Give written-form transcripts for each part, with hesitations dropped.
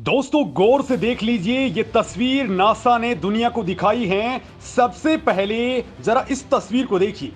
दोस्तों गौर से देख लीजिए, ये तस्वीर नासा ने दुनिया को दिखाई है। सबसे पहले जरा इस तस्वीर को देखिए।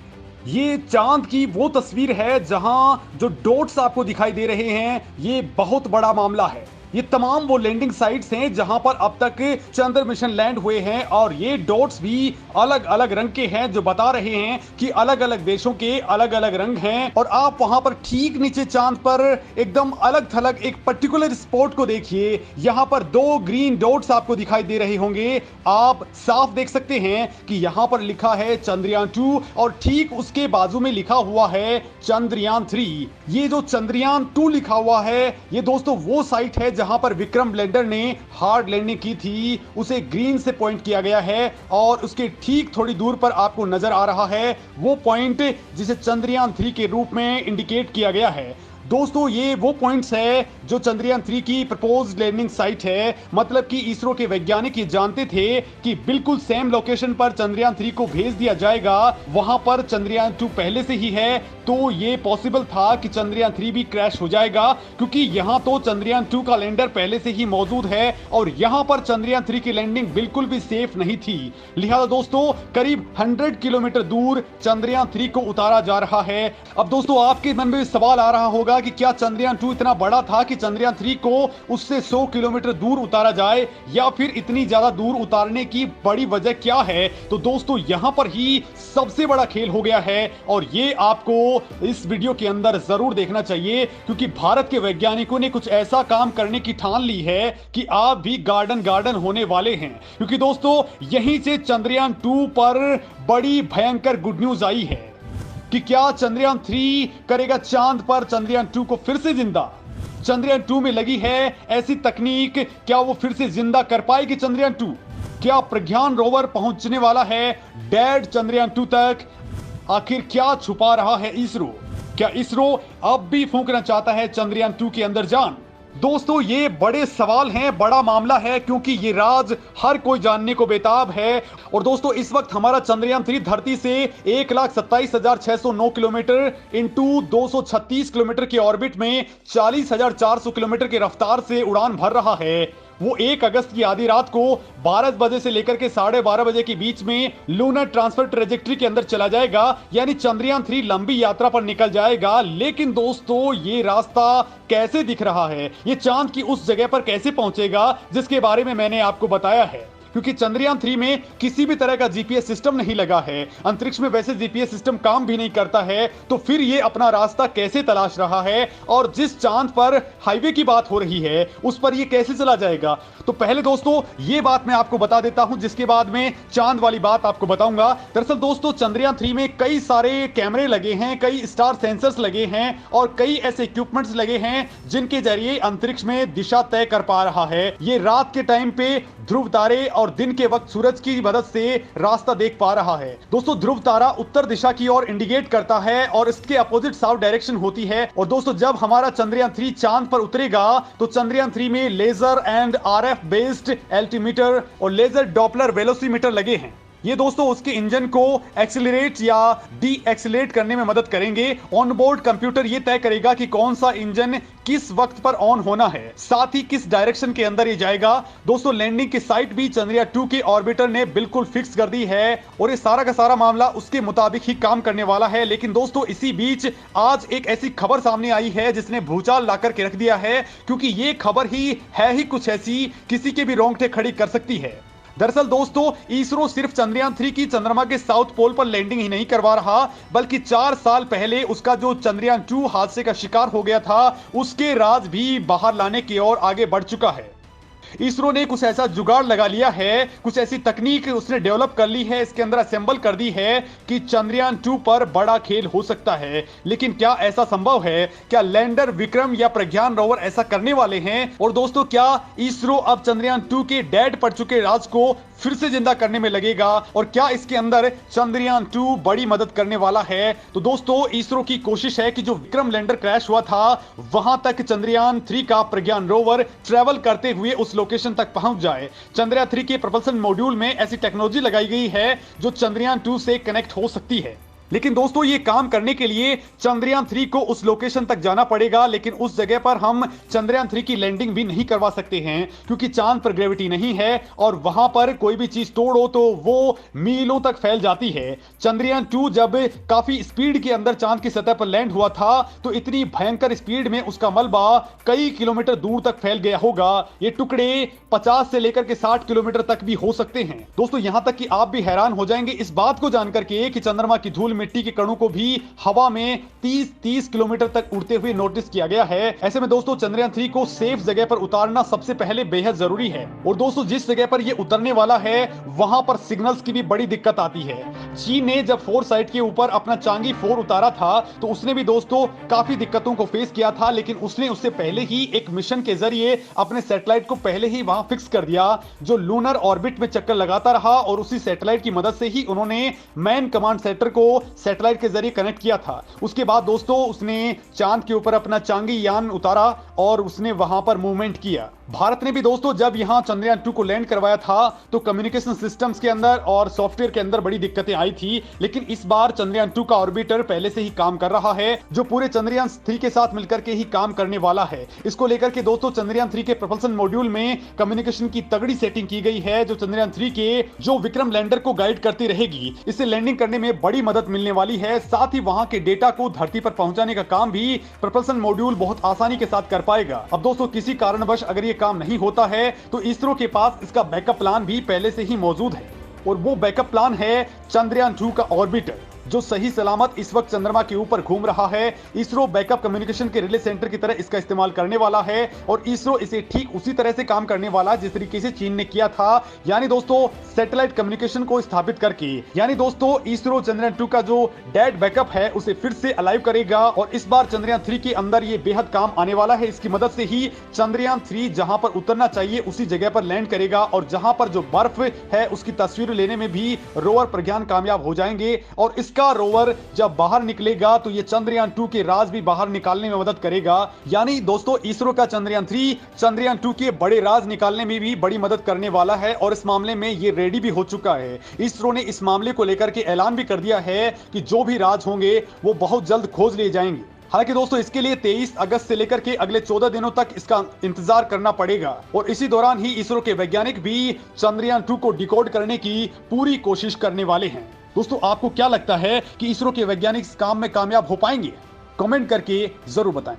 ये चांद की वो तस्वीर है जहां जो डॉट्स आपको दिखाई दे रहे हैं, ये बहुत बड़ा मामला है। ये तमाम वो लैंडिंग साइट्स हैं जहां पर अब तक चंद्र मिशन लैंड हुए हैं और ये डॉट्स भी अलग अलग रंग के हैं, जो बता रहे हैं कि अलग अलग देशों के अलग अलग रंग हैं। और आप वहां पर ठीक नीचे चांद पर एकदम अलग थलग एक पर्टिकुलर स्पॉट को देखिए। यहां पर दो ग्रीन डॉट्स आपको दिखाई दे रहे होंगे। आप साफ देख सकते हैं कि यहां पर लिखा है चंद्रयान 2 और ठीक उसके बाजू में लिखा हुआ है चंद्रयान 3। ये जो चंद्रयान 2 लिखा हुआ है, ये दोस्तों वो साइट है जहां पर विक्रम लैंडर ने हार्ड लैंडिंग की थी। उसे ग्रीन से पॉइंट किया गया है और उसके ठीक थोड़ी दूर पर आपको नजर आ रहा है वो पॉइंट जिसे चंद्रयान 3 के रूप में इंडिकेट किया गया है। दोस्तों ये वो पॉइंट्स है जो चंद्रयान 3 की प्रपोज्ड लैंडिंग साइट है। मतलब कि इसरो के वैज्ञानिक ये जानते थे कि बिल्कुल सेम लोकेशन पर चंद्रयान 3 को भेज दिया जाएगा। वहां पर चंद्रयान 2 पहले से ही है, तो ये पॉसिबल था कि चंद्रयान 3 भी क्रैश हो जाएगा, क्योंकि यहां तो चंद्रयान 2 का लैंडर पहले से ही मौजूद है और यहां पर चंद्रयान 3 की लैंडिंग बिल्कुल भी सेफ नहीं थी। लिहाजा दोस्तों करीब 100 किलोमीटर दूर चंद्रयान 3 को उतारा जा रहा है। अब दोस्तों आपके मन में सवाल आ रहा होगा कि क्या चंद्रयान 2 इतना बड़ा था कि चंद्रयान 3 को उससे 100 किलोमीटर दूर उतारा जाए, या फिर इतनी ज्यादा दूर उतारने की बड़ी वजह क्या है? तो दोस्तों यहां पर ही सबसे बड़ा खेल हो गया है और ये आपको इस वीडियो के अंदर जरूर देखना चाहिए, क्योंकि भारत के वैज्ञानिकों ने कुछ ऐसा काम करने की ठान ली है कि आप भी गार्डन गार्डन होने वाले हैं। क्योंकि दोस्तों यहीं से चंद्रयान 2 पर बड़ी भयंकर गुड न्यूज आई है कि क्या चंद्रयान 3 करेगा चांद पर चंद्रयान 2 को फिर से जिंदा। चंद्रयान 2 में लगी है ऐसी तकनीक, क्या वो फिर से जिंदा कर पाएगी चंद्रयान 2? क्या प्रज्ञान रोवर पहुंचने वाला है डेड चंद्रयान 2 तक? आखिर क्या छुपा रहा है इसरो? क्या इसरो अब भी फूंकना चाहता है चंद्रयान 2 के अंदर जान? दोस्तों ये बड़े सवाल हैं, बड़ा मामला है, क्योंकि ये राज हर कोई जानने को बेताब है। और दोस्तों इस वक्त हमारा चंद्रयान 3 धरती से 1,27,609 किलोमीटर इंटू 236 किलोमीटर के ऑर्बिट में 40,400 किलोमीटर की रफ्तार से उड़ान भर रहा है। वो 1 अगस्त की आधी रात को 12 बजे से लेकर के 12:30 बजे के बीच में लूनर ट्रांसफर ट्रेजेक्ट्री के अंदर चला जाएगा, यानी चंद्रयान 3 लंबी यात्रा पर निकल जाएगा। लेकिन दोस्तों ये रास्ता कैसे दिख रहा है, ये चांद की उस जगह पर कैसे पहुंचेगा जिसके बारे में मैंने आपको बताया है। क्योंकि चंद्रयान 3 में किसी भी तरह का जीपीएस सिस्टम नहीं लगा है। अंतरिक्ष में वैसे जीपीएस सिस्टम काम भी नहीं करता है, तो फिर ये अपना रास्ता कैसे तलाश रहा है? और जिस चांद पर हाईवे की बात हो रही है उस पर ये कैसे चला जाएगा? तो पहले दोस्तों ये बात मैं आपको बता देता हूं, जिसके बाद में चांद वाली बात आपको बताऊंगा। दरअसल दोस्तों चंद्रयान 3 में कई सारे कैमरे लगे हैं, कई स्टार सेंसर्स लगे हैं और कई ऐसे इक्विपमेंट्स लगे हैं जिनके जरिए अंतरिक्ष में दिशा तय कर पा रहा है। ये रात के टाइम पे ध्रुव तारे और दिन के वक्त सूरज की मदद से रास्ता देख पा रहा है। दोस्तों ध्रुव तारा उत्तर दिशा की ओर इंडिकेट करता है और इसके अपोजिट साउथ डायरेक्शन होती है। और दोस्तों जब हमारा चंद्रयान 3 चांद पर उतरेगा तो चंद्रयान 3 में laser and RF based altimeter और लेजर डॉपलर वेलोसीमीटर लगे हैं। ये दोस्तों उसके इंजन को एक्सीलरेट या डी एक्सीलरेट करने में मदद करेंगे। ऑन बोर्ड कंप्यूटर ये तय करेगा कि कौन सा इंजन किस वक्त पर ऑन होना है, साथ ही किस डायरेक्शन के अंदर ये जाएगा। दोस्तों लैंडिंग की साइट भी चंद्रयान 2 के ऑर्बिटर ने बिल्कुल फिक्स कर दी है और ये सारा का सारा मामला उसके मुताबिक ही काम करने वाला है। लेकिन दोस्तों इसी बीच आज एक ऐसी खबर सामने आई है जिसने भूचाल ला करके रख दिया है, क्योंकि ये खबर ही है ही कुछ ऐसी, किसी के भी रोंगटे खड़ी कर सकती है। दरअसल दोस्तों इसरो सिर्फ चंद्रयान 3 की चंद्रमा के साउथ पोल पर लैंडिंग ही नहीं करवा रहा, बल्कि 4 साल पहले उसका जो चंद्रयान 2 हादसे का शिकार हो गया था उसके राज भी बाहर लाने की ओर आगे बढ़ चुका है। इसरो ने कुछ ऐसा जुगाड़ लगा लिया है, कुछ ऐसी तकनीक उसने डेवलप कर ली है, इसके अंदर असेंबल कर दी है कि चंद्रयान 2 पर बड़ा खेल हो सकता है। लेकिन क्या ऐसा संभव है? क्या लैंडर विक्रम या प्रज्ञान रोवर ऐसा करने वाले हैं? और दोस्तों क्या इसरो अब चंद्रयान 2 के डेड पड़ चुके राज को फिर से जिंदा करने में लगेगा? और क्या इसके अंदर चंद्रयान 2 बड़ी मदद करने वाला है? तो दोस्तों इसरो की कोशिश है कि जो विक्रम लैंडर क्रैश हुआ था वहां तक चंद्रयान 3 का प्रज्ञान रोवर ट्रेवल करते हुए उस लोकेशन तक पहुंच जाए। चंद्रयान 3 के प्रोपल्सन मॉड्यूल में ऐसी टेक्नोलॉजी लगाई गई है जो चंद्रयान 2 से कनेक्ट हो सकती है। लेकिन दोस्तों ये काम करने के लिए चंद्रयान 3 को उस लोकेशन तक जाना पड़ेगा, लेकिन उस जगह पर हम चंद्रयान 3 की लैंडिंग भी नहीं करवा सकते हैं क्योंकि चांद पर ग्रेविटी नहीं है और वहां पर कोई भी चीज तोड़ो तो वो मीलों तक फैल जाती है। चंद्रयान 2 जब काफी स्पीड के अंदर चांद की सतह पर लैंड हुआ था तो इतनी भयंकर स्पीड में उसका मलबा कई किलोमीटर दूर तक फैल गया होगा। ये टुकड़े 50 से लेकर के 60 किलोमीटर तक भी हो सकते हैं। दोस्तों यहां तक कि आप भी हैरान हो जाएंगे इस बात को जानकर के कि चंद्रमा की धूल मिट्टी के कणों को भी हवा में 30 किलोमीटर तक उड़ते हुए नोटिस किया गया है। ऐसे में दोस्तों चंद्रयान 3 को सेफ जगह पर उतारना सबसे पहले बेहद जरूरी है। और दोस्तों जिस जगह पर यह उतरने वाला है वहां पर सिग्नल्स की भी बड़ी दिक्कत आती है। चीन ने जब 4 साइट के ऊपर अपना चांगी 4 उतारा था तो उसने भी दोस्तों काफी दिक्कतों को फेस किया था, लेकिन उसने उससे पहले ही एक मिशन के जरिए अपने सैटेलाइट को पहले ही वहां फिक्स कर दिया जो लूनर ऑर्बिट में चक्कर लगाता रहा और उसी सैटेलाइट की मदद से ही उन्होंने मैन कमांड सेंटर को सैटेलाइट के जरिए कनेक्ट किया था। उसके बाद दोस्तों उसने चांद के ऊपर अपना चांगी यान उतारा और उसने वहां पर मूवमेंट किया। भारत ने भी दोस्तों जब यहां चंद्रयान 2 को लैंड करवाया था तो कम्युनिकेशन सिस्टम्स के अंदर और सॉफ्टवेयर के अंदर बड़ी दिक्कतें आई थी, लेकिन इस बार चंद्रयान 2 का ऑर्बिटर पहले से ही काम कर रहा है जो पूरे चंद्रयान 3 के साथ मिलकर के ही काम करने वाला है। इसको लेकर के दोस्तों चंद्रयान 3 के प्रोपल्शन मॉड्यूल में कम्युनिकेशन की तगड़ी सेटिंग की गई है जो चंद्रयान 3 के जो विक्रम लैंडर को गाइड करती रहेगी। इससे लैंडिंग करने में बड़ी मदद मिलने वाली है, साथ ही वहां के डेटा को धरती पर पहुंचाने का काम भी प्रोपल्शन मॉड्यूल बहुत आसानी के साथ कर पाएगा। अब दोस्तों किसी कारणवश अगर ये काम नहीं होता है तो इसरो के पास इसका बैकअप प्लान भी पहले से ही मौजूद है और वो बैकअप प्लान है चंद्रयान 2 का ऑर्बिटर जो सही सलामत इस वक्त चंद्रमा के ऊपर घूम रहा है। इसरो बैकअप कम्युनिकेशन के रिले सेंटर की तरह इसका इस्तेमाल करने वाला है और इसरो इसे ठीक उसी तरह से काम करने वाला जिस तरीके से चीन ने किया था, यानी दोस्तों सैटेलाइट कम्युनिकेशन को स्थापित करके। यानी दोस्तों इसरो चंद्रयान 2 का जो डेड बैकअप है उसे फिर से अलाइव करेगा और इस बार चंद्रयान 3 के अंदर ये बेहद काम आने वाला है। इसकी मदद से ही चंद्रयान 3 जहां पर उतरना चाहिए उसी जगह पर लैंड करेगा और जहां पर जो बर्फ है उसकी तस्वीर लेने में भी रोवर प्रज्ञान कामयाब हो जाएंगे और इसका रोवर जब बाहर निकलेगा तो ये चंद्रयान 2 के राज भी बाहर निकालने में मदद करेगा। यानी दोस्तों इसरो का चंद्रयान 3 चंद्रयान 2 के बड़े राज निकालने में भी बड़ी मदद करने वाला है और इस मामले में ये रेडी भी हो चुका है। इसरो ने इस मामले को लेकर के ऐलान भी कर दिया है कि जो भी राज होंगे वो बहुत जल्द खोज लिए जाएंगे। हालांकि दोस्तों इसके लिए 23 अगस्त से लेकर के अगले 14 दिनों तक इसका इंतजार करना पड़ेगा और इसी दौरान ही इसरो के वैज्ञानिक भी चंद्रयान 2 को डिकोड करने की पूरी कोशिश करने वाले हैं। दोस्तों आपको क्या लगता है कि इसरो के वैज्ञानिक इस काम में कामयाब हो पाएंगे? कमेंट करके जरूर बताएं।